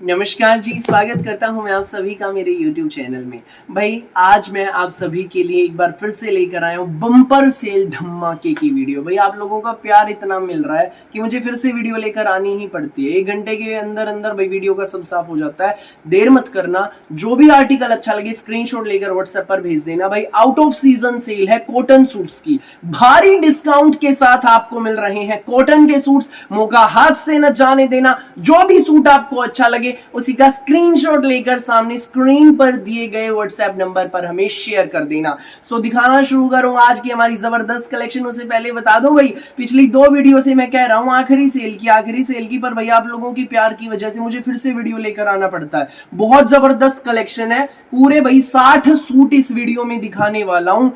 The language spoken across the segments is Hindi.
नमस्कार जी, स्वागत करता हूं मैं आप सभी का मेरे YouTube चैनल में। भाई आज मैं आप सभी के लिए एक बार फिर से लेकर आया हूं बम्पर सेल धमाके की वीडियो। भाई आप लोगों का प्यार इतना मिल रहा है कि मुझे फिर से वीडियो लेकर आनी ही पड़ती है। 1 घंटे के अंदर अंदर भाई वीडियो का सब साफ हो जाता है। देर मत करना, जो भी आर्टिकल अच्छा लगे स्क्रीनशॉट लेकर व्हाट्सएप पर भेज देना। भाई आउट ऑफ सीजन सेल है कॉटन सूट्स की, भारी डिस्काउंट के साथ आपको मिल रहे हैं कॉटन के सूट्स। मौका हाथ से न जाने देना, जो भी सूट आपको अच्छा लगे उसी का स्क्रीनशॉट लेकर सामने स्क्रीन पर दिए गए व्हाट्सएप नंबर पर हमें शेयर कर देना। सो दिखाना शुरू करूं आज की हमारी जबरदस्त कलेक्शन। उससे पहले बता दूं भाई, पिछली 2 वीडियो से मैं कह रहा हूं आखिरी सेल की, पर भाई आप लोगों की प्यार की वजह से मुझे फिर से वीडियो लेकर आना पड़ता है। बहुत जबरदस्त कलेक्शन है, पूरे भाई 60 सूट इस वीडियो में दिखाने वाला हूं।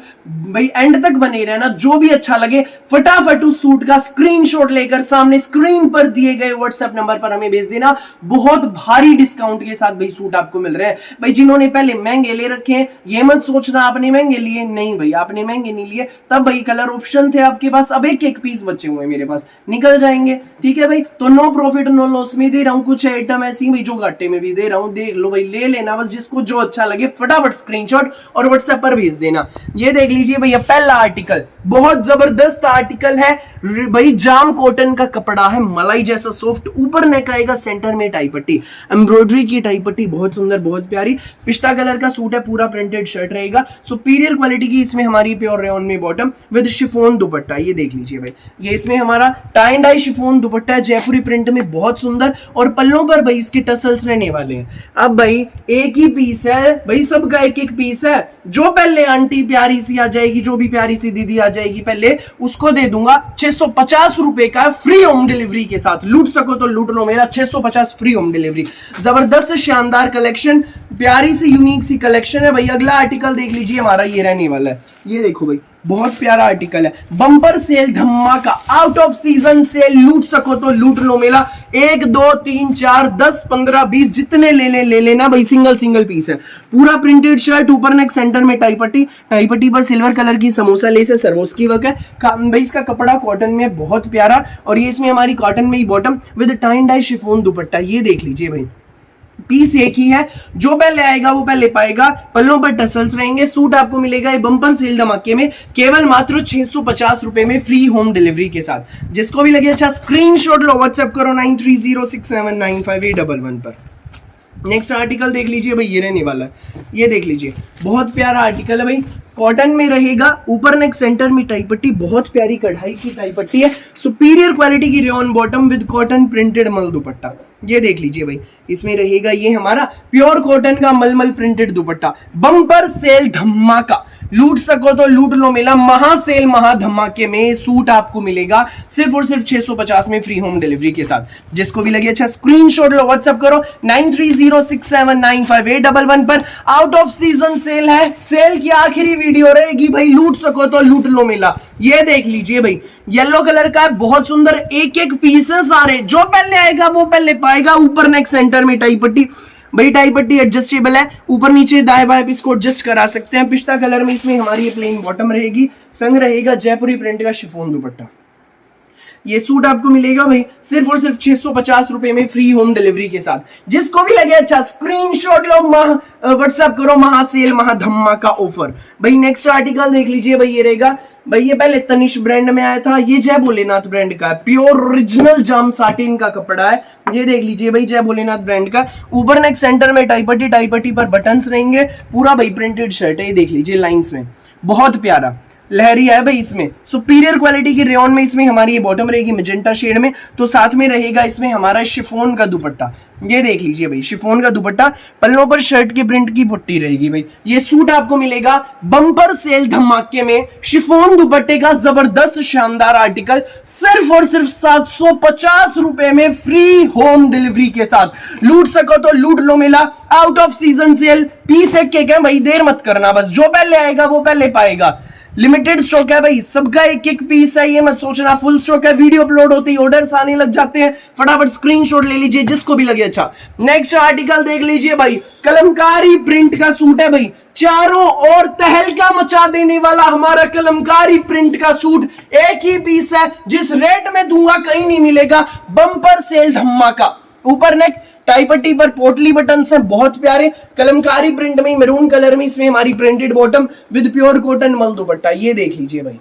भाई एंड तक बने रहना, जो भी अच्छा लगे फटाफट उस सूट का स्क्रीनशॉट लेकर सामने स्क्रीन पर दिए गए व्हाट्सएप नंबर पर हमें भेज देना। बहुत भारी डिस्काउंट के साथ भाई सूट आपको मिल रहे हैं। भाई जिन्होंने पहले महंगे ले रखे हैं ये मत सोचना आपने महंगे लिए, नहीं भाई आपने महंगे नहीं लिए, तब भाई कलर ऑप्शन थे आपके पास, अब एक पीस बचे हुए मेरे पास, निकल जाएंगे। ठीक है भाई, तो नो प्रॉफिट नो लॉस में दे रहा हूं, कुछ आइटम ऐसी भाई जो घाटे में भी दे रहा हूं, देख लो भाई, ले लेना बस, जिसको जो अच्छा लगे फटाफट स्क्रीनशॉट और व्हाट्सएप पर भेज देना। ये देख लीजिए भैया पहला आर्टिकल, बहुत जबरदस्त आर्टिकल है भाई, जाम कॉटन का कपड़ा है, मलाई जैसा सॉफ्ट, ऊपर नेक आएगा, सेंटर में टाई पट्टी, एम्ब्रॉयडरी की टाई पट्टी, बहुत सुंदर बहुत प्यारी, पिस्ता कलर का सूट है, पूरा प्रिंटेड शर्ट रहेगा, सुपीरियर क्वालिटी की इसमें हमारी प्योर रेयॉन में बॉटम विद शिफॉन दुपट्टा। ये देख लीजिए भाई, ये इसमें हमारा tie and dye chiffon dupatta है, जयपुरी प्रिंट में, बहुत सुंदर, और पल्लों पर भाई इसके टसल्स रहने वाले हैं। अब भाई एक ही पीस है भाई, सबका एक पीस है, जो पहले आंटी प्यारी सी आ जाएगी, जो भी प्यारी सी दीदी आ जाएगी पहले, उसको दे दूंगा 650 रुपए का फ्री होम डिलीवरी के साथ। लूट सको तो लूट लो, मेरा 650 फ्री होम डिलीवरी। जबरदस्त शानदार कलेक्शन, प्यारी सी यूनिक सी कलेक्शन है भाई। अगला आर्टिकल देख लीजिए हमारा, ये रहने वाला है, ये देखो भाई, बहुत प्यारा आर्टिकल है, बम्पर सेल धमाका, आउट ऑफ सीजन सेल, लूट सको तो लूट लो मेला। 1 2 3 4 10 15 20 जितने ले लेना भाई, सिंगल पीस है, पूरा प्रिंटेड शर्ट, ऊपर नेक, सेंटर में टाई पट्टी पर सिल्वर कलर की समोसा लेस है, सरवोस की वर्क है भाई, इसका कपड़ा कॉटन में बहुत प्यारा, और ये इसमें हमारी कॉटन में ही bottom with tie and dye chiffon dupatta. ये देख लीजिए भाई, पीस एक ही है, जो पहले आएगा वो पहले पाएगा, पल्लों पर टसल्स रहेंगे। सूट आपको मिलेगा ये बम्पर सेल धमाके में केवल मात्र 650 रुपए में फ्री होम डिलीवरी के साथ। जिसको भी लगे अच्छा स्क्रीनशॉट लो, व्हाट्सएप करो 9306795811 पर। नेक्स्ट आर्टिकल देख लीजिए भाई, ये रहने वाला है, ये देख लीजिए, बहुत प्यारा आर्टिकल है भाई, कॉटन में रहेगा, ऊपर नेक, सेंटर में टाई पट्टी, बहुत प्यारी कढ़ाई की टाई पट्टी है, सुपीरियर क्वालिटी की rayon bottom with cotton printed मल दुपट्टा। ये देख लीजिए भाई, इसमें रहेगा ये हमारा प्योर कॉटन का मलमल प्रिंटेड दुपट्टा। बम्पर सेल धमाका, लूट सको तो लूट लो मेला, महासेल महा धमाके में सूट आपको मिलेगा सिर्फ और सिर्फ 650 में फ्री होम डिलीवरी के साथ। जिसको भी लगे अच्छा स्क्रीनशॉट लो, व्हाट्सएप करो 9306795811 पर। आउट ऑफ सीजन सेल है, सेल की आखिरी वीडियो रहेगी भाई, लूट सको तो लूट लो मेला। ये देख लीजिए भाई, येलो कलर का है, बहुत सुंदर, एक पीसेस आ रहे, जो पहले आएगा वो पहले पाएगा। ऊपर नेक, सेंटर में टाई पट्टी भाई, टाई पट्टी एडजस्टेबल है, ऊपर नीचे दाएं बाएं इसको एडजस्ट करा सकते हैं। पिस्ता कलर में इसमें हमारी ये प्लेन बॉटम रहेगी, संग रहेगा जयपुरी प्रिंट का शिफॉन दुपट्टा। ये सूट आपको मिलेगा भाई सिर्फ और सिर्फ 650 रुपए में फ्री होम डिलीवरी के साथ। जिसको भी लगे अच्छा स्क्रीनशॉट लो, व्हाट्सएप करो, महासेल महा धमाका ऑफर। भाई नेक्स्ट आर्टिकल देख लीजिए भाई, ये रहेगा भाई, ये पहले तनिष ब्रांड में आया था, ये जय भोलेनाथ ब्रांड का है, प्योर ओरिजिनल जाम साटिन का कपड़ा है। ये देख लीजिए भाई, जय भोलेनाथ ब्रांड का, ऊपर नेक, सेंटर में टाई पट्टी पर बटन्स रहेंगे, पूरा भाई प्रिंटेड शर्ट है, ये देख लीजिए लाइंस में, बहुत प्यारा लहरी है भाई। इसमें सुपीरियर क्वालिटी की रेयॉन में इसमें हमारी ये बॉटम रहेगी मैजेंटा शेड में, तो साथ में रहेगा इसमें हमारा शिफॉन का दुपट्टा। ये देख लीजिए भाई, शिफॉन का दुपट्टा, पल्लों पर शर्ट के प्रिंट की पट्टी रहेगी भाई। ये सूट आपको मिलेगा बम्पर सेल धमाके में, शिफॉन दुपट्टे का जबरदस्त शानदार आर्टिकल, सिर्फ और सिर्फ 750 रुपए में फ्री होम डिलीवरी के साथ। लूट सको तो लूट लो मेला, out of season sale, piece एक है भाई, देर मत करना, बस जो पहले आएगा वो पहले पाएगा। लिमिटेड स्टॉक है भाई, सबका एक पीस है, ये मत सोचना फुल स्टॉक है। वीडियो अपलोड होती है ऑर्डर्स आने लग जाते हैं, फटाफट स्क्रीनशॉट ले लीजिए जिसको भी लगे अच्छा। नेक्स्ट आर्टिकल देख लीजिए भाई, कलमकारी प्रिंट का सूट है भाई, चारों ओर तहलका मचा देने वाला हमारा कलमकारी प्रिंट का सूट, एक ही पीस है, जिस रेट में दूंगा कहीं नहीं मिलेगा, बम्पर सेल धमाका। ऊपर नेक टाई पट्टी पर पोटली बटन है बहुत प्यारे, कलमकारी प्रिंट में, मैरून कलर में इसमें हमारी printed bottom with pure cotton मल दुपट्टा। ये देख लीजिए भाई,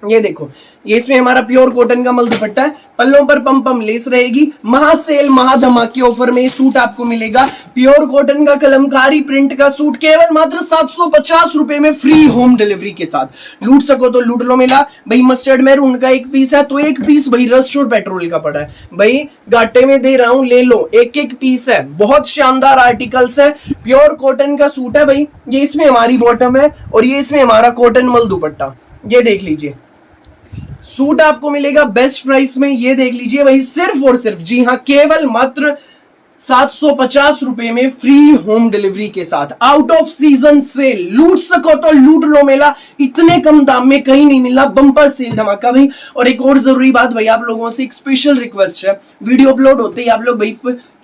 ये देखो, ये इसमें हमारा प्योर कॉटन का मल दुपट्टा है, पल्लों पर पम पम लेस रहेगी। महासेल महा धमाके ऑफर में सूट आपको मिलेगा, प्योर कॉटन का कलमकारी प्रिंट का सूट केवल मात्र 750 रुपए में फ्री होम डिलीवरी के साथ। लूट सको तो लूट लो मेला भाई। मस्टर्ड मैरून का एक पीस है तो एक पीस भाई रस्ट और पेट्रोल का पड़ा है भाई, घाटे में दे रहा हूं, ले लो, एक एक पीस है। बहुत शानदार आर्टिकल्स है, प्योर कॉटन का सूट है भाई। ये इसमें हमारी बॉटम है और ये इसमें हमारा कॉटन मल दुपट्टा। ये देख लीजिए, सूट आपको मिलेगा बेस्ट प्राइस में। ये देख लीजिए भाई, सिर्फ और सिर्फ, जी हाँ, केवल मात्र 750 रुपए में फ्री होम डिलीवरी के साथ, आउट ऑफ सीजन सेल। लूट सको तो लूट लो मेला, इतने कम दाम में कहीं नहीं मिला, बम्पर सेल धमाका भाई। और एक और जरूरी बात भाई, आप लोगों से एक स्पेशल रिक्वेस्ट है, वीडियो अपलोड होते ही आप लोग भाई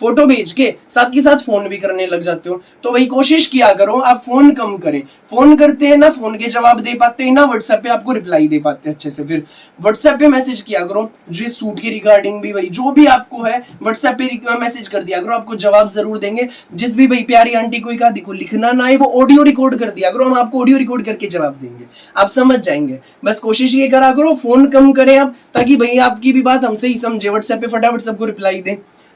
फोटो भेज के साथ फोन भी करने लग जाते हो, तो भाई कोशिश किया करो आप फोन कम करें। फोन करते हैं ना, फोन के जवाब दे पाते हैं ना, व्हाट्सएप पे आपको रिप्लाई दे पाते हैं अच्छे से। फिर व्हाट्सएप पे मैसेज किया करो, जो सूट की रिगार्डिंग भी भाई जो भी आपको है व्हाट्सएप पे मैसेज कर दिया करो, आपको जवाब जरूर देंगे। जिस भी भाई प्यारी आंटी को कहा देखो लिखना ना है, वो ऑडियो रिकॉर्ड कर दिया करो, हम आपको ऑडियो रिकॉर्ड करके जवाब देंगे, आप समझ जाएंगे। बस कोशिश ये करा करो, फोन कम करें आप, ताकि भाई आपकी भी बात हमसे ही समझे, व्हाट्सएप पे फटाफट सबको रिप्लाई दें,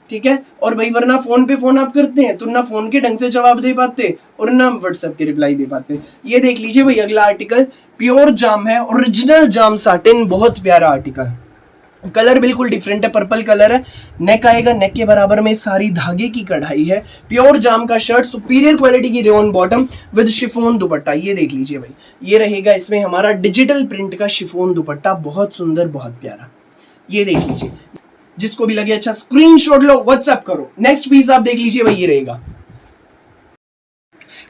ठीक है। और भाई वरना फोन पे फोन आप करते हैं तो ना फोन के ढंग से जवाब दे पाते और ना व्हाट्सएप के रिप्लाई दे पाते। ये देख लीजिए भाई, अगला आर्टिकल प्योर जाम है, ओरिजिनल जाम साटिन, बहुत प्यारा आर्टिकल, कलर बिल्कुल डिफरेंट है, पर्पल कलर है। नेक आएगा, नेक के बराबर में सारी धागे की कढ़ाई है, प्योर जाम का शर्ट, सुपीरियर क्वालिटी की rayon bottom with chiffon dupatta. ये देख लीजिए भाई, ये रहेगा इसमें हमारा डिजिटल प्रिंट का शिफॉन दुपट्टा, बहुत सुंदर, बहुत प्यारा। ये देख लीजिए, जिसको भी लगे अच्छा स्क्रीनशॉट लो, व्हाट्सएप करो। नेक्स्ट पीस आप देख लीजिए भाई, ये रहेगा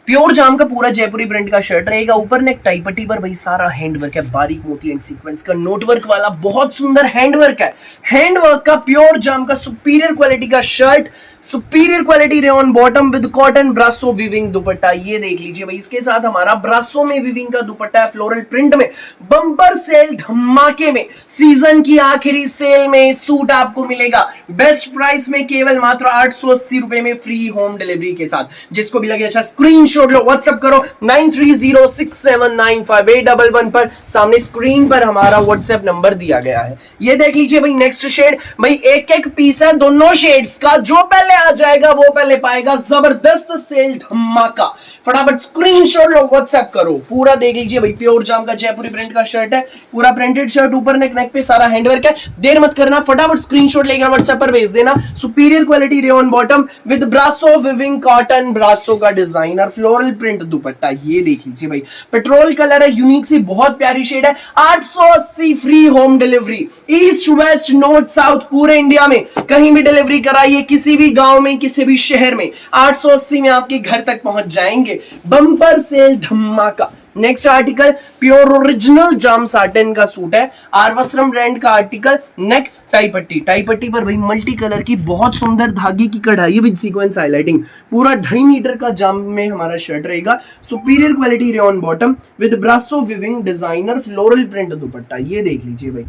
प्योर जाम का पूरा जयपुरी प्रिंट का शर्ट रहेगा, ऊपर नेक टाई पट्टी पर भाई सारा हैंडवर्क है, बारीक मोती एंड सीक्वेंस का नोटवर्क वाला बहुत सुंदर हैंडवर्क है। हैंडवर्क का प्योर जाम का सुपीरियर क्वालिटी का shirt, superior quality rayon bottom with cotton brasso viewing दुपट्टा। ये देख लीजिए भाई, इसके साथ हमारा ब्रासो में विविंग का दुपट्टा है, फ्लोरल प्रिंट में, बम्पर सेल धमाके में, सीजन की आखिरी सेल में सूट आपको मिलेगा बेस्ट प्राइस में, केवल मात्र 880 रुपए में फ्री होम डिलीवरी के साथ। जिसको भी लगे अच्छा स्क्रीनशॉट लो, व्हाट्सएप करो 9306795811 पर, सामने स्क्रीन पर हमारा व्हाट्सएप नंबर दिया गया है। ये देख लीजिए भाई, नेक्स्ट शेड भाई, एक एक पीस है दोनों शेड्स का, जो पहले आ जाएगा वो पहले पाएगा, जबरदस्त सेल धमाका। फटाफट स्क्रीनशॉट लो, व्हाट्सएप करो। पूरा देख लीजिए भाई, प्योर जाम का जयपुरी प्रिंट का शर्ट है, पूरा प्रिंटेड शर्ट, ऊपर नेक, नेक पे सारा हैंडवर्क है। देर मत करना, फटाफट स्क्रीनशॉट लेकर व्हाट्सएप पर भेज देना। Superior quality rayon bottom with brasso weaving cotton brasso का डिजाइन और फ्लोरल प्रिंट दुपट्टा। ये देख लीजिए भाई, पेट्रोल कलर है, यूनिक सी बहुत प्यारी शेड है, 880 free home delivery, east west north south पूरे इंडिया में कहीं भी डिलीवरी कराइए, किसी भी गांव में, किसी भी शहर में, 880 में आपके घर तक पहुंच जाएंगे। बम्पर सेल धमाका। Next article pure original jam satin का सूट है, आरवस्त्रम ब्रांड का आर्टिकल, नेक टाई पट्टी, टाई पट्टी पर भाई मल्टी कलर की बहुत सुंदर धागे की कढ़ाई विद सीक्वेंस हाइलाइटिंग, पूरा 2.5 मीटर का जाम में हमारा शर्ट रहेगा, superior quality rayon bottom with brasso viewing designer floral print dupatta. ये देख लीजिए भाई,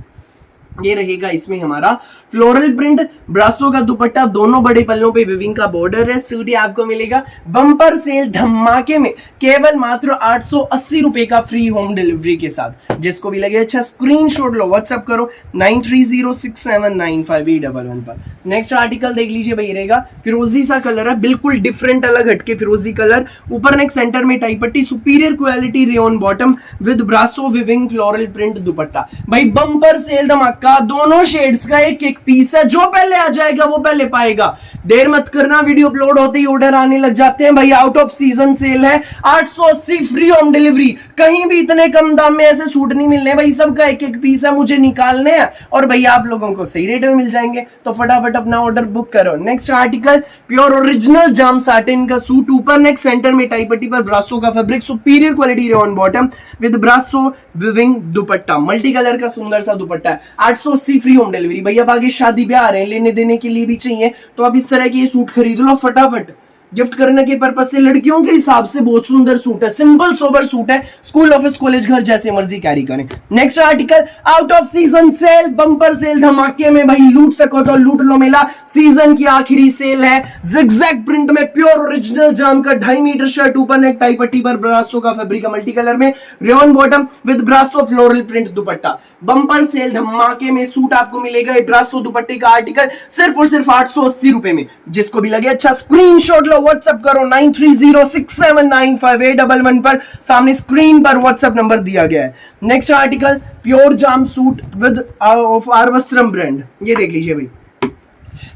ये रहेगा इसमें हमारा फ्लोरल प्रिंट ब्रासो का दुपट्टा, दोनों बड़े पल्लों पे विविंग का बॉर्डर है। सूट ही आपको मिलेगा बम्पर सेल धमाके में केवल मात्र 880 रुपए का फ्री होम डिलीवरी के साथ। जिसको भी लगे अच्छा स्क्रीनशॉट लो, व्हाट्सएप करो 9306795811 पर। नेक्स्ट आर्टिकल देख लीजिए भाई, रहेगा फिरोजी सा कलर है, बिल्कुल डिफरेंट अलग हटके फिरोजी कलर, ऊपर नेक सेंटर में टाई पट्टी, superior quality rayon bottom with brasso viewing floral print दुपट्टा। भाई बम्पर सेल धमाका, दोनों शेड्स का एक एक पीस है, जो पहले आ जाएगा वो पहले पाएगा। देर मत करना, वीडियो अपलोड होते ही ऑर्डर आने लग जाते हैं भाई। आउट ऑफ सीजन सेल है, 880 फ्री होम डिलीवरी, कहीं भी इतने कम दाम में ऐसे सूट नहीं मिलने भाई, सबका एक एक पीस है, मुझे निकालने हैं और भाई आप लोगों को सही रेट में मिल जाएंगे, तो फटाफट अपना ऑर्डर बुक करो। Next article pure original jam satin का सूट, ऊपर नेक सेंटर में टाई पट्टी पर ब्रासो का fabric, superior quality rayon bottom with brasso viewing dupatta, multi colour का सुंदर सा दुपट्टा है, 880 फ्री होम डिलीवरी। भाई अब आगे शादी ब्याह आ रहे हैं, लेने देने के लिए भी चाहिए, तो अब इस तरह के ये सूट खरीद लो फटाफट। गिफ्ट करने के पर्पज से लड़कियों के हिसाब से बहुत सुंदर सूट है, सिंपल सोबर सूट है, स्कूल ऑफिस कॉलेज घर जैसे मर्जी कैरी करें। Next article, out of season cell, bumper sale धमाके में भाई लूट सको तो लूट लो मेला, सीजन की आखिरी सेल है। जिगजैग प्रिंट में प्योर ओरिजिनल जाम का 2.5 मीटर शर्ट, ऊपर नेक टाई पट्टी पर ब्रासो का फैब्रिक मल्टी कलर में, rayon bottom with brasso floral print dupatta. Bumper sale धमाके में सूट आपको मिलेगा ब्रासो दुपट्टे का आर्टिकल सिर्फ और सिर्फ 880 रुपए में। जिसको भी लगे अच्छा स्क्रीनशॉट लो, व्हाट्सएप करो 9306795811 पर, सामने स्क्रीन पर व्हाट्सएप नंबर दिया गया है। Next article, pure jam suit with of Aarvastram brand, ये देख लीजिए भाई,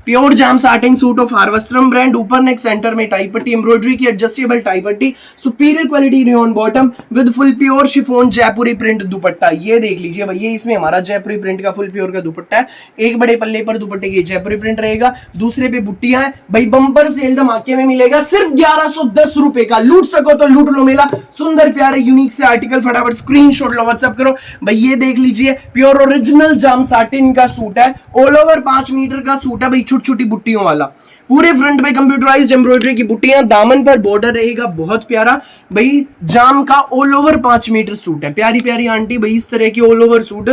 pure jam satin suit of Aarvastram brand, ऊपर नेक सेंटर में टाई पट्टी, एम्ब्रॉयडरी की एडजस्टेबल टाई पट्टी, superior quality rayon bottom with full pure chiffon Jaipuri print dupatta. ये देख लीजिए भाई, ये इसमें हमारा जयपुरी प्रिंट का फुल प्योर का दुपट्टा है। एक बड़े पल्ले पर दुपट्टे की जयपुरी प्रिंट रहेगा, दूसरे पे बुट्टियां हैं भाई। बम्पर सेल धमाके में मिलेगा सिर्फ 1110 रुपए का, लूट सको तो लूट लो मेला। सुंदर प्यारे यूनिक से आर्टिकल, फटाफट स्क्रीनशॉट लो, व्हाट्सएप करो भाई। ये देख लीजिए, प्योर ओरिजिनल जाम साटिन का सूट है, ऑल ओवर 5 मीटर का सूट है भाई, छोटी छोटी बुट्टियों वाला, पूरे फ्रंट पे कंप्यूटराइज्ड एम्ब्रॉयडरी की बुट्टियां, दामन पर बॉर्डर रहेगा बहुत प्यारा भाई। जाम का ऑल ओवर 5 मीटर सूट है, प्यारी प्यारी आंटी भाई इस तरह की ऑल ओवर सूट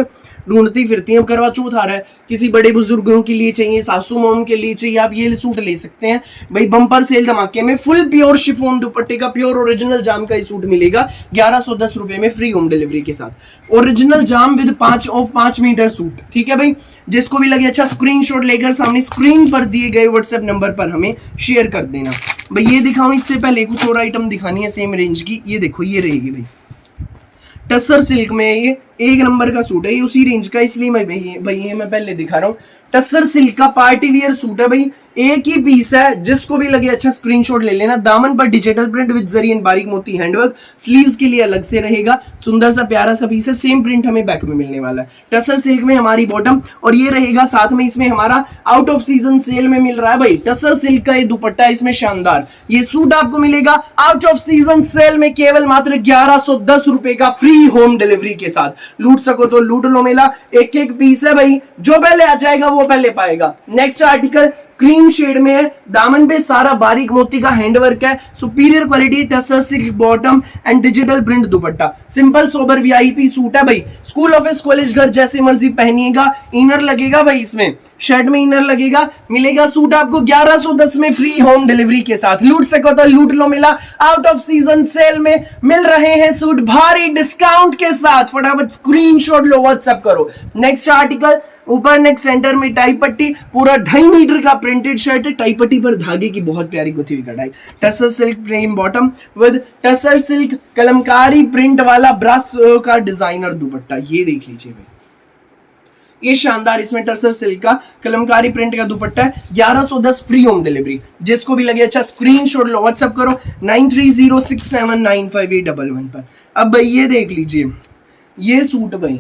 ढूंढती फिरती हैं। करवा चौथ आ रहा है, किसी बड़े बुजुर्गों के लिए चाहिए, सासू मोम के लिए चाहिए, आप ये सूट ले सकते हैं भाई। बम्पर सेल धमाके में फुल प्योर शिफॉन दुपट्टे का प्योर ओरिजिनल जाम का ये सूट मिलेगा 1110 रुपए में, फ्री होम डिलीवरी के साथ। ओरिजिनल जाम विद 5 मीटर सूट, ठीक है भाई। जिसको भी लगे अच्छा स्क्रीनशॉट लेकर सामने स्क्रीन पर दिए गए व्हाट्सएप नंबर पर हमें शेयर कर देना भाई। ये दिखाऊं, इससे पहले कुछ और आइटम दिखानी है सेम रेंज की। ये देखो, ये रहेगी भाई टसर सिल्क में, ये 1 नंबर का सूट है, ये उसी रेंज का, इसलिए मैं भाई ये मैं पहले दिखा रहा हूँ। टसर सिल्क का पार्टी वियर सूट है भाई, एक ही पीस है। जिसको भी लगे अच्छा स्क्रीनशॉट ले लेना। दामन पर digital print with zari and बारीक मोती हैंडवर्क, स्लीव्स के लिए अलग से रहेगा, सुंदर सा प्यारा सा पीस है। सेम प्रिंट हमें बैक में मिलने वाला है। टसर सिल्क में हमारी बॉटम, और ये रहेगा साथ में इसमें हमारा आउट ऑफ सीजन सेल में मिल रहा है भाई टसर सिल्क का ये दुपट्टा, इसमें शानदार ये सूट आपको मिलेगा आउट ऑफ सीजन सेल में केवल मात्र 1110 रुपए का, फ्री होम डिलीवरी के साथ। लूट सको तो लूट लो मेला, एक एक पीस है भाई, जो पहले आ जाएगा वो पहले पाएगा। नेक्स्ट आर्टिकल क्रीम शेड में है, दामन पे सारा बारीक मोती का हैंडवर्क है, superior quality tussar silk bottom and digital print dupatta. Simple sober VIP suit है भाई, स्कूल ऑफिस कॉलेज घर जैसे मर्जी पहनिएगा। इनर लगेगा भाई, इसमें शर्ट में इनर लगेगा, मिलेगा सूट आपको 1110 में, फ्री होम डिलीवरी के साथ। लूट सको तो लूट लो मिला, आउट ऑफ सीजन सेल में मिल रहे हैं सूट भारी डिस्काउंट के साथ। फटाफट स्क्रीनशॉट लो, व्हाट्सएप करो। नेक्स्ट आर्टिकल, ऊपर नेक सेंटर में टाई पट्टी, पूरा 2.5 मीटर का प्रिंटेड शर्ट है, टाई पट्टी पर धागे की बहुत प्यारी गुथी हुई कढ़ाई। Tussar silk plain bottom with tussar silk Kalamkari print वाला ब्रास का डिजाइनर दुपट्टा। ये देख लीजिए भाई, ये शानदार, इसमें टसर सिल्क का कलमकारी प्रिंट का दुपट्टा है, 1110 फ्री होम डिलीवरी। जिसको भी लगे अच्छा स्क्रीनशॉट लो, व्हाट्सएप करो 9306795811 पर। अब भाई ये देख लीजिए, ये सूट भाई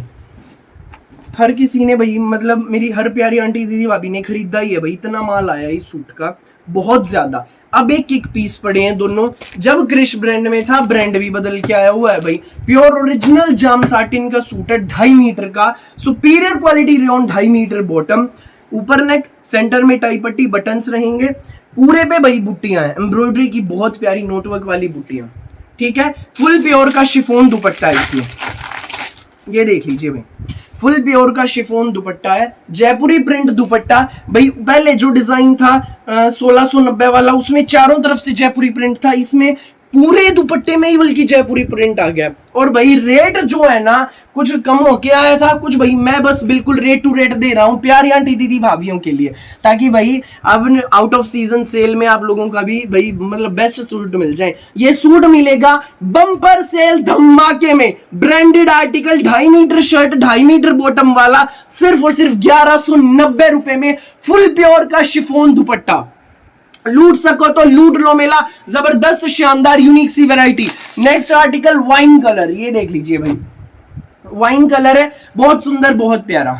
हर किसी ने भाई, मतलब मेरी हर प्यारी आंटी दीदी भाभी ने खरीदा ही है भाई, इतना माल आया है इस सूट का बहुत ज्यादा। अब एक पीस पड़े हैं दोनों, जब क्रिश ब्रांड में था ब्रांड भी बदल के आया हुआ है भाई। प्योर ओरिजिनल जाम साटिन का सूट है, 2.5 मीटर का, superior quality rayon, 2.5 metre bottom, ऊपर नेक सेंटर में टाई पट्टी, बटन्स रहेंगे, पूरे पे भाई बुट्टियां हैं, एम्ब्रॉयडरी की बहुत प्यारी नोटवर्क वाली बुट्टियां, ठीक है। फुल प्योर का शिफॉन दुपट्टा है इसमें, ये देख लीजिए भाई, फुल प्योर का शिफॉन दुपट्टा है, जयपुरी प्रिंट दुपट्टा भाई। पहले जो डिजाइन था 1690 वाला, उसमें चारों तरफ से जयपुरी प्रिंट था, इसमें पूरे दुपट्टे में ही बल्कि जयपुरी प्रिंट आ गया। और भाई रेट जो है ना कुछ कम होके आया था, कुछ भाई मैं बस बिल्कुल रेट टू रेट दे रहा हूँ प्यारी आंटी दीदी भाभीियों के लिए, ताकि भाई अब आउट ऑफ सीजन सेल में आप लोगों का भी भाई मतलब बेस्ट सूट मिल जाए। ये सूट मिलेगा बम्पर सेल धमाके में, branded article, 2.5 metre shirt, 2.5 metre bottom वाला, सिर्फ और सिर्फ 1190 रुपए में, फुल प्योर का शिफॉन दुपट्टा। लूट सको तो लूट लो मेला, जबरदस्त शानदार यूनिक सी variety. Next article wine colour, ये देख लीजिए भाई, वाइन कलर है, बहुत सुंदर बहुत प्यारा,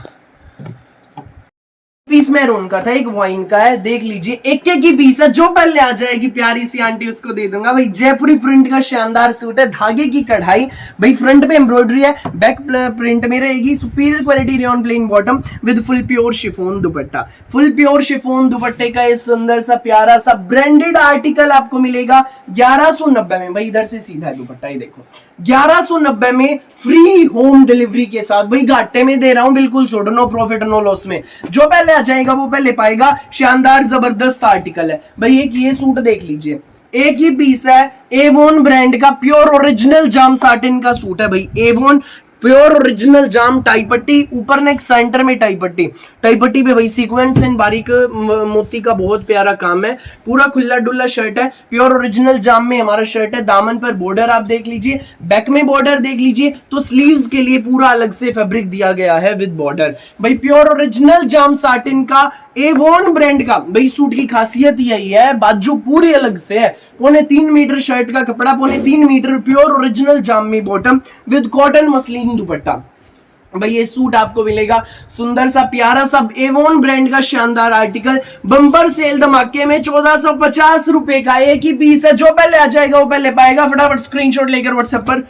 पीस मैरून का था, एक वाइन का है, देख लीजिए एक ही पीस है। जो पहले आ जाएगी प्यारी सी आंटी उसको दे दूंगा भाई। जयपुरी प्रिंट का शानदार सूट है, धागे की कढ़ाई भाई, फ्रंट पे एम्ब्रॉयडरी है, बैक प्रिंट में रहेगी। Superior quality rayon plain bottom with full pure chiffon dupatta. Full pure chiffon दुपट्टे का ये सुंदर सा प्यारा सा ब्रांडेड आर्टिकल आपको मिलेगा 1190 में भाई। इधर से सीधा है दुपट्टा, ये देखो 1190 में फ्री होम डिलीवरी के साथ भाई। घाटे में दे रहा हूं बिल्कुल, छोड़ो, नो प्रॉफिट नो लॉस में। जो पहले आ जाएगा वो पहले पाएगा। शानदार जबरदस्त आर्टिकल है भाई। एक ये सूट देख लीजिए, एक ही पीस है, एवोन ब्रांड का प्योर ओरिजिनल जाम साटिन का सूट है भाई। एवोन प्योर ओरिजिनल जाम टाई पट्टी, ऊपर नेक सेंटर में टाई पट्टी, टाई पट्टी पे भाई सीक्वेंस एंड बारीक मोती का बहुत प्यारा काम है। पूरा खुला डुल्ला शर्ट है, प्योर ओरिजिनल जाम में हमारा शर्ट है। दामन पर बॉर्डर आप देख लीजिए, बैक में बॉर्डर देख लीजिए, तो स्लीव्स के लिए पूरा अलग से फैब्रिक दिया गया है विद बॉर्डर भाई। प्योर ओरिजिनल जाम साटिन का एवोन ब्रांड का भाई। सूट की खासियत यही है, बाजू पूरी अलग से है। 3.25 मीटर शर्ट का कपड़ा, 3.25 मीटर प्योर ओरिजिनल जामी bottom with cotton muslin dupatta भाई। ये सूट आपको मिलेगा सुंदर सा प्यारा सा एवोन ब्रांड का शानदार आर्टिकल, बम्पर सेल धमाके में 1450 रुपए का एक ही पीस है। जो पहले आ जाएगा वो पहले पाएगा। फटाफट स्क्रीनशॉट लेकर व्हाट्सएप पर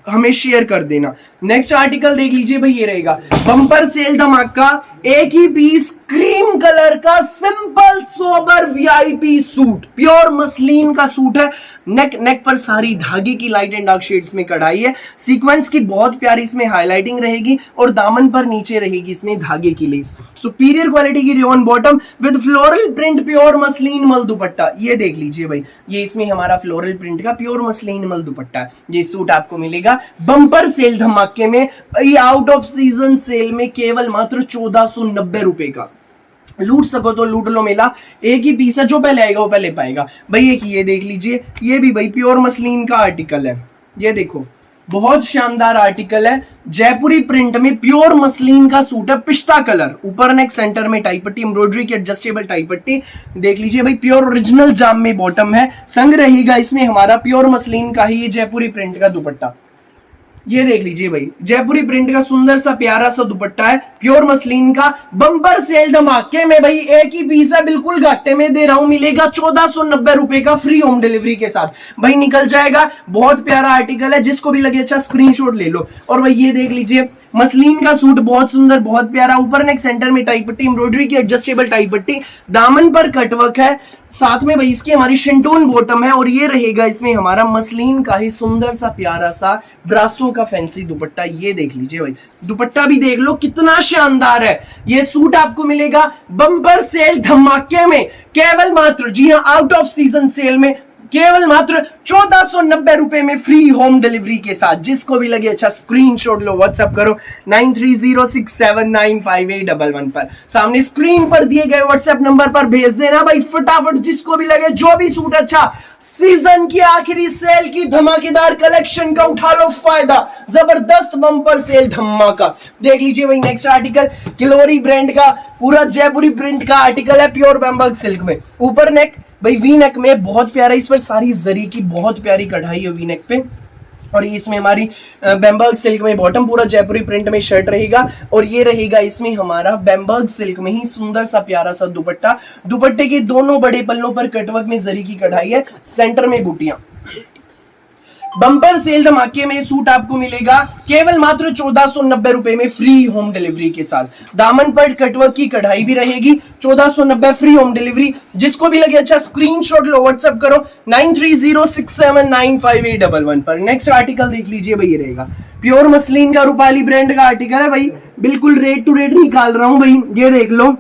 हमें शेयर कर देना। नेक्स्ट आर्टिकल देख लीजिए भाई, ये रहेगा बम्पर सेल धमाका, एक ही पीस क्रीम कलर का simple sober VIP suit, pure muslin का सूट है। नेक पर सारी धागे की लाइट एंड डार्क शेड्स में कढ़ाई है। सीक्वेंस की बहुत प्यारी इसमें हाईलाइटिंग रहेगी और दामन पर नीचे रहेगी इसमें धागे की लेस। सुपीरियर क्वालिटी की rayon bottom with floral print pure muslin मल दुपट्टा। ये देख लीजिए भाई, ये इसमें हमारा फ्लोरल प्रिंट का प्योर मसलिन मल दुपट्टा है। ये सूट आपको मिलेगा बम्पर सेल धमाके में, आउट ऑफ सीजन सेल में केवल मात्र 1490 रुपए का। लूट सको तो लूट लो मेला। एक ही पीस है, जो पहले आएगा वो पहले पाएगा भाई। एक ये देख लीजिए, ये भी भाई प्योर मसलिन का आर्टिकल है। ये देखो बहुत शानदार आर्टिकल है, जयपुरी प्रिंट में प्योर मसलिन का सूट है, पिस्ता कलर, ऊपर नेक सेंटर में टाई पट्टी, एम्ब्रॉयडरी की एडजस्टेबल टाई पट्टी देख लीजिए भाई। प्योर ओरिजिनल जाम में बॉटम है, संग रहेगा इसमें हमारा प्योर मसलिन का ही ये जयपुरी प्रिंट का दुपट्टा। ये देख लीजिए भाई, जयपुरी प्रिंट का सुंदर सा प्यारा सा दुपट्टा है, प्योर मसलिन का। बम्पर सेल धमाके में भाई एक ही पीस है, बिल्कुल घाटे में दे रहा हूं, मिलेगा 1490 रुपए का फ्री होम डिलीवरी के साथ भाई। निकल जाएगा, बहुत प्यारा आर्टिकल है, जिसको भी लगे अच्छा स्क्रीनशॉट ले लो। और भाई ये देख लीजिए मसलिन का सूट, बहुत सुंदर बहुत प्यारा, ऊपर नेक सेंटर में टाई पट्टी, एम्ब्रॉयडरी की एडजस्टेबल टाई पट्टी, दामन पर कटवर्क है, साथ में भाई इसकी हमारी शिंटून बॉटम है। और ये रहेगा इसमें हमारा मसलिन का ही सुंदर सा प्यारा सा ब्रासो का फैंसी दुपट्टा। ये देख लीजिए भाई, दुपट्टा भी देख लो कितना शानदार है। ये सूट आपको मिलेगा बम्पर सेल धमाके में केवल मात्र, जी हाँ, आउट ऑफ सीजन सेल में केवल मात्र 1490 रुपए में फ्री होम डिलीवरी के साथ। जिसको भी लगे अच्छा स्क्रीनशॉट लो, व्हाट्सएप करो 9306795811 पर। सामने स्क्रीन पर दिए गए व्हाट्सएप नंबर पर भेज देना भाई फटाफट। जिसको भी लगे जो भी सूट अच्छा, सीजन की आखिरी सेल की धमाकेदार कलेक्शन का उठा लो फायदा। जबरदस्त बम्पर सेल धमाका देख लीजिए भाई। नेक्स्ट आर्टिकल किलोरी ब्रांड का पूरा जयपुरी प्रिंट का आर्टिकल है, प्योर बैम्बर्ग सिल्क में, ऊपर नेक भाई वी नेक में बहुत प्यारा, इस पर सारी जरी की बहुत प्यारी कढ़ाई है वी नेक पे। और ये इसमें हमारी बैम्बर्ग सिल्क में बॉटम, पूरा जयपुरी प्रिंट में शर्ट रहेगा। और ये रहेगा इसमें हमारा बैम्बर्ग सिल्क में ही सुंदर सा प्यारा सा दुपट्टा। दुपट्टे के दोनों बड़े पल्लों पर कटवर्क में जरी की कढ़ाई है, सेंटर में बूटियां। बम्पर सेल धमाके में सूट आपको मिलेगा केवल मात्र 1490 रुपए में फ्री होम डिलीवरी के साथ। दामन पर कटवर्क की कढ़ाई भी रहेगी, 1490 फ्री होम डिलीवरी। जिसको भी लगे अच्छा स्क्रीनशॉट लो, व्हाट्सएप करो 9306795811 पर। नेक्स्ट आर्टिकल देख लीजिए भाई, ये रहेगा प्योर मसलिन का रूपाली ब्रांड का आर्टिकल है भाई, बिल्कुल रेट टू रेट निकाल रहा हूं भाई। ये देख लो,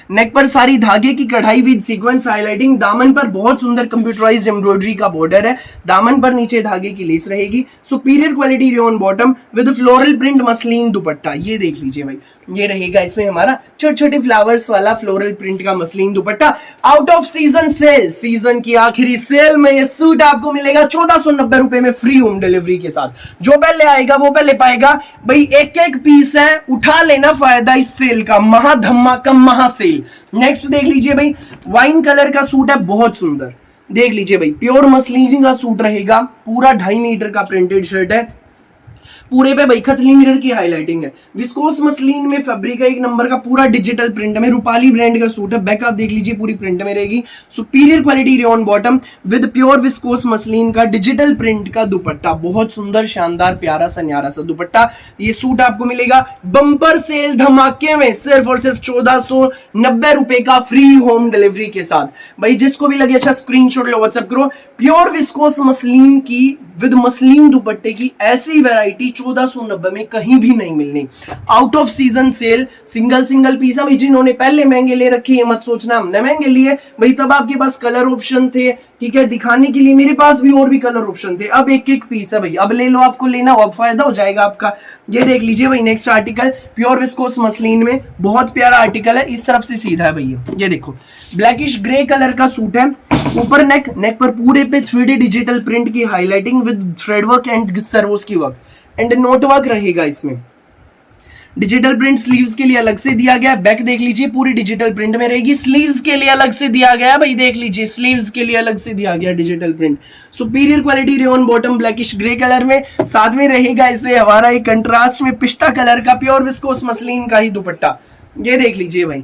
नेक पर सारी धागे की कढ़ाई विद सीक्वेंस हाईलाइटिंग, दामन पर बहुत सुंदर कंप्यूटराइज्ड एम्ब्रॉयडरी का बॉर्डर है, दामन पर नीचे धागे की लेस रहेगी। Superior quality rayon bottom with floral print muslin दुपट्टा। ये देख लीजिए भाई, ये रहेगा इसमें हमारा छोटे छोटे फ्लावर्स वाला फ्लोरल प्रिंट का muslin dupatta. Out of season cell, season की आखिरी सेल में ये सूट आपको मिलेगा 1490 रुपए में फ्री होम डिलीवरी के साथ। जो पहले आएगा वो पहले पाएगा भाई। एक एक पीस है, उठा लेना फायदा इस सेल का, महा धमाका महा सेल। नेक्स्ट देख लीजिए भाई, वाइन कलर का सूट है, बहुत सुंदर देख लीजिए भाई, प्योर मसलिन का सूट रहेगा, पूरा 2.5 मीटर का प्रिंटेड शर्ट है, पूरे पे भाई खतली मिरर की हाईलाइटिंग है। विस्कोस मसलिन में फैब्रिक का एक नंबर का पूरा डिजिटल प्रिंट में, रूपाली ब्रांड का सूट है। बैक आप देख लीजिए पूरी प्रिंट में रहेगी। Superior quality rayon bottom with pure viscous muslin का डिजिटल प्रिंट का दुपट्टा, बहुत सुंदर शानदार प्यारा सा न्यारा सा दुपट्टा। ये सूट आपको मिलेगा बम्पर सेल धमाके में सिर्फ और सिर्फ 1490 रुपए का फ्री होम डिलीवरी के साथ। भाई जिसको भी लगे अच्छा स्क्रीनशॉट लो, व्हाट्सएप करो। प्योर विस्कोस मसलिन की विद मसलिन दुपट्टे की ऐसी वैरायटी 1490 में कहीं भी नहीं मिलनी। Out of season sale, single piece. भाई जिन्होंने पहले महंगे ले रखे, ये मत सोचना हमने महंगे लिए भाई, तब आपके पास कलर ऑप्शन थे, ठीक है, दिखाने के लिए। मेरे पास भी और भी कलर ऑप्शन थे, अब एक पीस है भाई, अब ले लो, आपको लेना हो अब फायदा हो जाएगा आपका। ये देख लीजिए भाई next article pure viscous muslin में, बहुत प्यारा आर्टिकल है। इस तरफ से सीधा है भैया, ये देखो ब्लैकिश ग्रे कलर का सूट है। ऊपर नेक पर पूरे पे 3D डिजिटल प्रिंट की highlighting with thread work and सर्वोस की वर्क एंड नोट वर्क रहेगा इसमें। डिजिटल प्रिंट स्लीव्स के लिए अलग से दिया गया है। बैक देख लीजिए पूरी डिजिटल प्रिंट में रहेगी। स्लीव्स के लिए अलग से दिया गया है भाई, देख लीजिए स्लीव्स के लिए अलग से दिया गया digital print. Superior quality rayon bottom blackish grey colour में, साथ में रहेगा इसमें हमारा एक कंट्रास्ट में पिस्ता कलर का प्योर विस्कोस मसलिन का ही दुपट्टा। ये देख लीजिए भाई,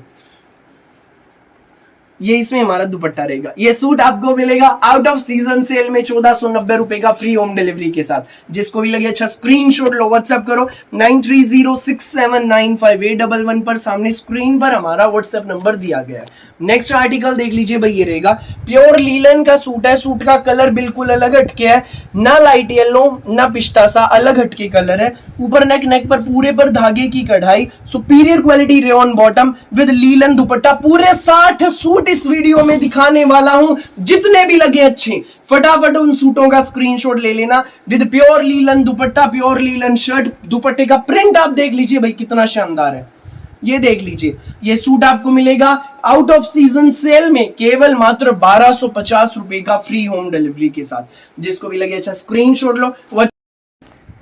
ये इसमें हमारा दुपट्टा रहेगा। ये सूट आपको मिलेगा आउट ऑफ सीजन सेल में 1490 रुपए का फ्री होम डिलीवरी के साथ। जिसको भी लगे अच्छा स्क्रीनशॉट लो, व्हाट्सएप करो 9306795811 पर। सामने स्क्रीन पर हमारा व्हाट्सएप नंबर दिया गया है। नेक्स्ट आर्टिकल देख लीजिए भाई, ये रहेगा प्योर लीलन का सूट है। सूट का कलर बिल्कुल अलग हटके है, ना लाइट येलो ना पिस्ता सा, अलग हटके कलर है। ऊपर नेक पर पूरे पर धागे की कढ़ाई, superior quality rayon bottom with linen dupatta. पूरे 60 सूट इस वीडियो में दिखाने वाला हूं, जितने भी लगे अच्छे फटाफट उन सूटों का स्क्रीनशॉट ले लेना। With pure linen dupatta, pure linen shirt, दुपट्टे का प्रिंट आप देख लीजिए भाई कितना शानदार है। ये देख लीजिए, ये सूट आपको मिलेगा आउट ऑफ सीजन सेल में केवल मात्र 1250 रुपए का फ्री होम डिलीवरी के साथ। जिसको भी लगे अच्छा स्क्रीनशॉट लो।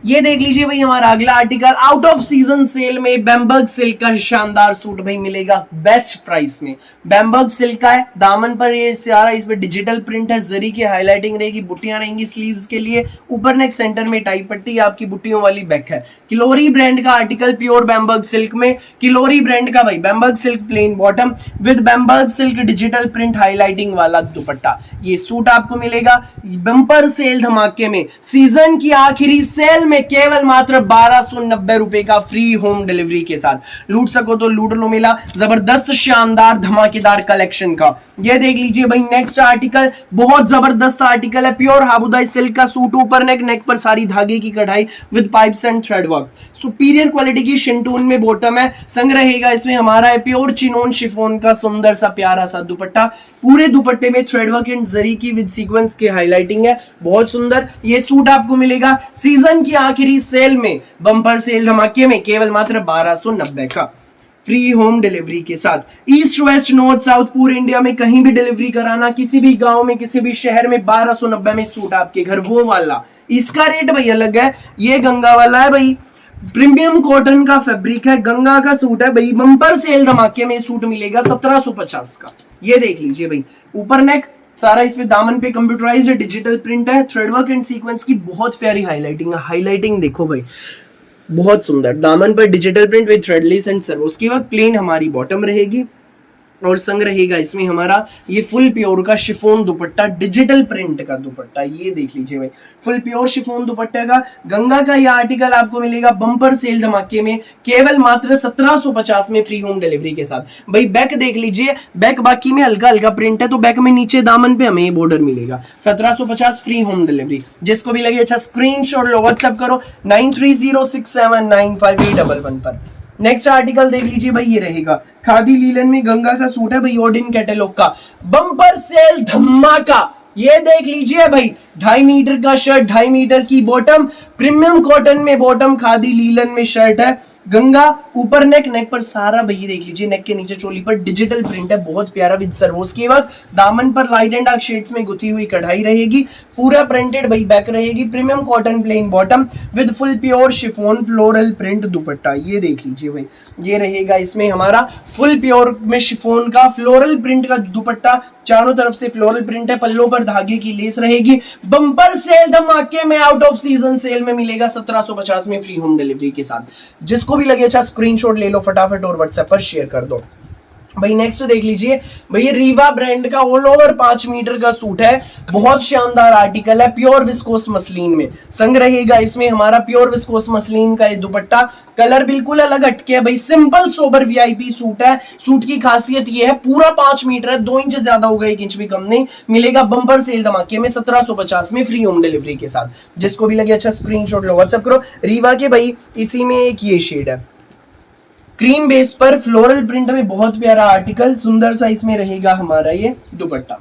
ये देख लीजिए भाई हमारा अगला article out of season cell में बैम्बर्ग सिल्क का शानदार सूट भाई मिलेगा बेस्ट प्राइस में। बैम्बर्ग सिल्क का है, दामन पर ये सारा इसमें डिजिटल प्रिंट है, जरी की हाईलाइटिंग रहेगी, बुट्टियां रहेंगी स्लीव्स के लिए। ऊपर नेक सेंटर में टाई पट्टी आपकी बुट्टियों वाली बैक है। किलोरी ब्रांड का आर्टिकल प्योर बैम्बर्ग सिल्क में, किलोरी ब्रांड का भाई Bemberg silk plain bottom with Bemberg silk digital print highlighting वाला दुपट्टा। ये सूट आपको मिलेगा बम्पर सेल धमाके में, सीजन की आखिरी सेल में केवल मात्र 1290 रुपए का फ्री होम डिलीवरी के साथ। लूट सको तो लूट लो मिला जबरदस्त शानदार धमाकेदार कलेक्शन का। ये देख लीजिए भाई नेक्स्ट आर्टिकल, बहुत जबरदस्त आर्टिकल है। प्योर हाबुदाई सिल्क का सूट, ऊपर नेक पर सारी धागे की कढ़ाई with pipes and thread work. Superior quality की शिंटून में बॉटम है, संग रहेगा इसमें हमारा है प्योर चिनोन शिफोन का सुंदर सा प्यारा सा दुपट्टा। पूरे दुपट्टे में थ्रेड वर्क एंड जरी की विद सीक्वेंस की हाईलाइटिंग है, बहुत सुंदर। ये सूट आपको मिलेगा सीजन की आखिरी सेल में, बम्पर सेल धमाके में केवल मात्र 1290 का फ्री होम डिलीवरी के साथ। ईस्ट वेस्ट नॉर्थ साउथ पूरे इंडिया में कहीं भी डिलीवरी कराना, किसी भी गांव में किसी भी शहर में 1290 में सूट आपके घर, वो वाला। इसका रेट भाई अलग है, ये गंगा वाला है भाई, प्रीमियम कॉटन का फैब्रिक है, गंगा का सूट है भाई। बम्पर सेल धमाके में सूट मिलेगा 1750 का। ये देख लीजिए भाई, ऊपर नेक सारा इसमें दामन पे कंप्यूटराइज्ड डिजिटल प्रिंट है, थ्रेड वर्क एंड सीक्वेंस की बहुत प्यारी हाईलाइटिंग है। हाईलाइटिंग देखो भाई बहुत सुंदर, दामन पर digital print with threadless and सर्वोस की वर्क। प्लेन हमारी बॉटम रहेगी और संग रहेगा इसमें हमारा ये फुल प्योर का शिफोन दुपट्टा, डिजिटल प्रिंट का दुपट्टा। ये देख लीजिए भाई फुल प्योर शिफोन दुपट्टे का गंगा का ये आर्टिकल आपको मिलेगा बम्पर सेल धमाके में केवल मात्र 1750 में फ्री होम डिलीवरी के साथ। भाई बैक देख लीजिए, बैक बाकी में हल्का हल्का प्रिंट है, तो बैक में नीचे दामन पे हमें ये बॉर्डर मिलेगा। 1750 फ्री होम डिलीवरी। जिसको भी लगे अच्छा स्क्रीनशॉट लो, व्हाट्सएप करो 9306795811 पर। नेक्स्ट आर्टिकल देख लीजिए भाई, ये रहेगा खादी लीलन में गंगा का सूट है भाई, ओडिन कैटलॉग का बम्पर सेल धमाका। ये देख लीजिए भाई 2.5 मीटर का शर्ट, 2.5 मीटर की बॉटम, प्रीमियम कॉटन में बॉटम, खादी लीलन में शर्ट है। गंगा ऊपर नेक, नेक पर सारा भैया देख लीजिए, नेक के नीचे चोली पर डिजिटल प्रिंट है, बहुत प्यारा विद सर्वोस के वक्त। दामन पर लाइट एंड डार्क शेड्स में गुथी हुई कढ़ाई रहेगी, पूरा प्रिंटेड भाई बैक रहेगी, premium cotton plain bottom with full pure chiffon floral print dupatta. ये देख लीजिए भाई, ये रहेगा इसमें हमारा फुल प्योर में शिफॉन का फ्लोरल प्रिंट का दुपट्टा, चारों तरफ से फ्लोरल प्रिंट है, पल्लों पर धागे की लेस रहेगी। बम्पर सेल धमाके में आउट ऑफ सीजन सेल में मिलेगा 1750 में फ्री होम डिलीवरी के साथ। जिसको भी लगे अच्छा स्क्रीनशॉट ले लो फटाफट और व्हाट्सएप पर शेयर कर दो भाई। नेक्स्ट देख लीजिए भैया, रीवा ब्रांड का ऑल ओवर 5 मीटर का सूट है, बहुत शानदार आर्टिकल है, प्योर विस्कोस मसलिन में संग रहेगा इसमें हमारा प्योर विस्कोस मसलिन का ये दुपट्टा। कलर बिल्कुल अलग हटके है भाई, सिंपल सोबर वीआईपी सूट है। सूट की खासियत ये है पूरा 5 मीटर है, 2 इंच ज्यादा होगा, 1 इंच भी कम नहीं, मिलेगा बम्पर सेल धमाके में 1750 में फ्री होम डिलीवरी के साथ। जिसको भी लगे अच्छा स्क्रीनशॉट लो व्हाट्सएप करो। रीवा के भाई इसी में एक ये शेड है, क्रीम बेस पर फ्लोरल प्रिंट में बहुत प्यारा आर्टिकल, सुंदर सा इसमें रहेगा हमारा ये दुपट्टा।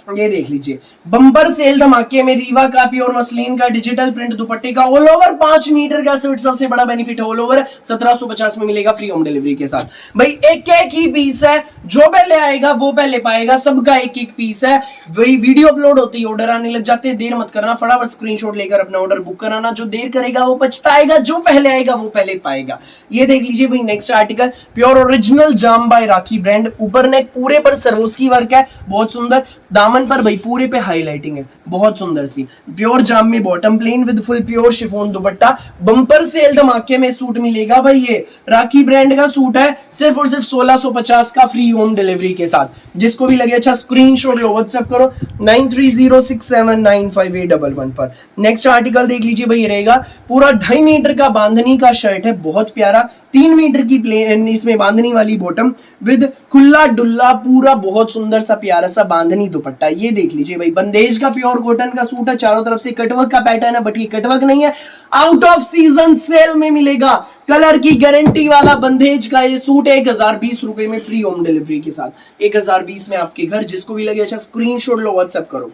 ये देख लीजिए बम्पर सेल धमाके में रीवा का प्योर मसलिन का डिजिटल प्रिंट दुपट्टे का ऑल ओवर 5 मीटर का सूट, सबसे बड़ा बेनिफिट ऑल ओवर 1750 में मिलेगा फ्री होम डिलीवरी के साथ। भाई एक एक ही पीस है, जो पहले आएगा वो पहले पाएगा, सबका एक एक पीस है। वही वीडियो अपलोड होती है ऑर्डर आने लग जाते हैं, देर मत करना, फटाफट स्क्रीनशॉट लेकर अपना ऑर्डर बुक कराना। जो देर करेगा वो पछताएगा, जो पहले आएगा वो पहले पाएगा। ये देख लीजिए भाई नेक्स्ट आर्टिकल, प्योर ओरिजिनल जाम बाय राखी ब्रांड, ऊपर नेक पूरे पर सर्वोस्की वर्क है, बहुत सुंदर। दामन पर भाई पूरे पे हाईलाइटिंग है, बहुत सुंदर सी, प्योर जाम में bottom plane with full pure chiffon dupatta. Bumper sale धमाके में सूट मिलेगा भाई, ये राखी ब्रांड का सूट है, सिर्फ और सिर्फ 1650 का फ्री होम डिलीवरी के साथ। जिसको भी लगे अच्छा स्क्रीनशॉट लो व्हाट्सएप करो 9306795811 पर। नेक्स्ट आर्टिकल देख लीजिए भाई, रहेगा पूरा 2.5 मीटर का बांधनी का शर्ट है, बहुत प्यारा, 3 मीटर की प्लेन इसमें बांधनी वाली बॉटम विद खुला डुल्ला, पूरा बहुत सुंदर सा प्यारा सा बांधनी दुपट्टा। ये देख लीजिए भाई, बंदेज का प्योर कॉटन का सूट है, चारों तरफ से कटवर्क का पैटर्न है, बट ये कटवर्क नहीं है, आउट ऑफ सीजन सेल में मिलेगा। कलर की गारंटी वाला बंदेज का ये सूट 1020 रुपए में फ्री होम डिलीवरी के साथ, 1020 में आपके घर। जिसको भी लगे अच्छा स्क्रीनशॉट लो व्हाट्सएप करो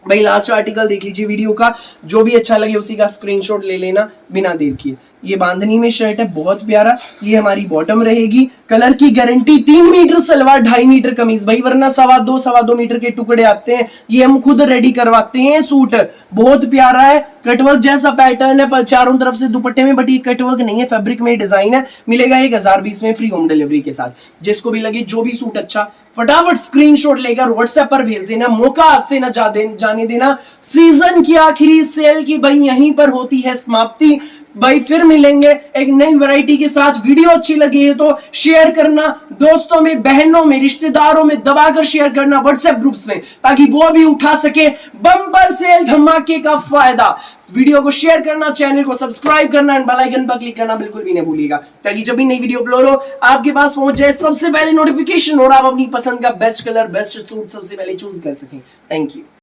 भाई। लास्ट आर्टिकल देख लीजिए वीडियो का, जो भी अच्छा लगे उसी का स्क्रीनशॉट ले लेना बिना देर किए। ये बांधनी में शर्ट है, बहुत प्यारा, ये हमारी बॉटम रहेगी, कलर की गारंटी, 3 मीटर सलवार 2.5 मीटर कमीज भाई, वरना 2.25 मीटर के टुकड़े आते हैं, ये हम खुद रेडी करवाते हैं। सूट बहुत प्यारा है, कटवर्क जैसा पैटर्न है चारों तरफ से दुपट्टे में, बट ये कटवर्क नहीं है, फैब्रिक में डिजाइन है, मिलेगा 1020 में फ्री होम डिलीवरी के साथ। जिसको भी लगे जो भी सूट अच्छा, फटाफट स्क्रीनशॉट लेकर व्हाट्सएप पर भेज देना, मौका हाथ से न जाने देना। सीजन की आखिरी सेल की भाई यहीं पर होती है समाप्ति भाई, फिर मिलेंगे एक नई वैरायटी के साथ। वीडियो अच्छी लगी है तो शेयर करना, दोस्तों में, बहनों में, रिश्तेदारों में दबाकर शेयर करना, व्हाट्सएप ग्रुप्स में, ताकि वो भी उठा सके बम्पर सेल धमाके का फायदा। वीडियो को शेयर करना, चैनल को सब्सक्राइब करना एंड बेल आइकन पर क्लिक करना बिल्कुल भी नहीं भूलिएगा, ताकि जब भी नई वीडियो अपलोड हो आपके पास पहुंच जाए सबसे पहले नोटिफिकेशन और आप अपनी पसंद का बेस्ट कलर, बेस्ट सूट सबसे पहले चूज कर सकें। Thank you.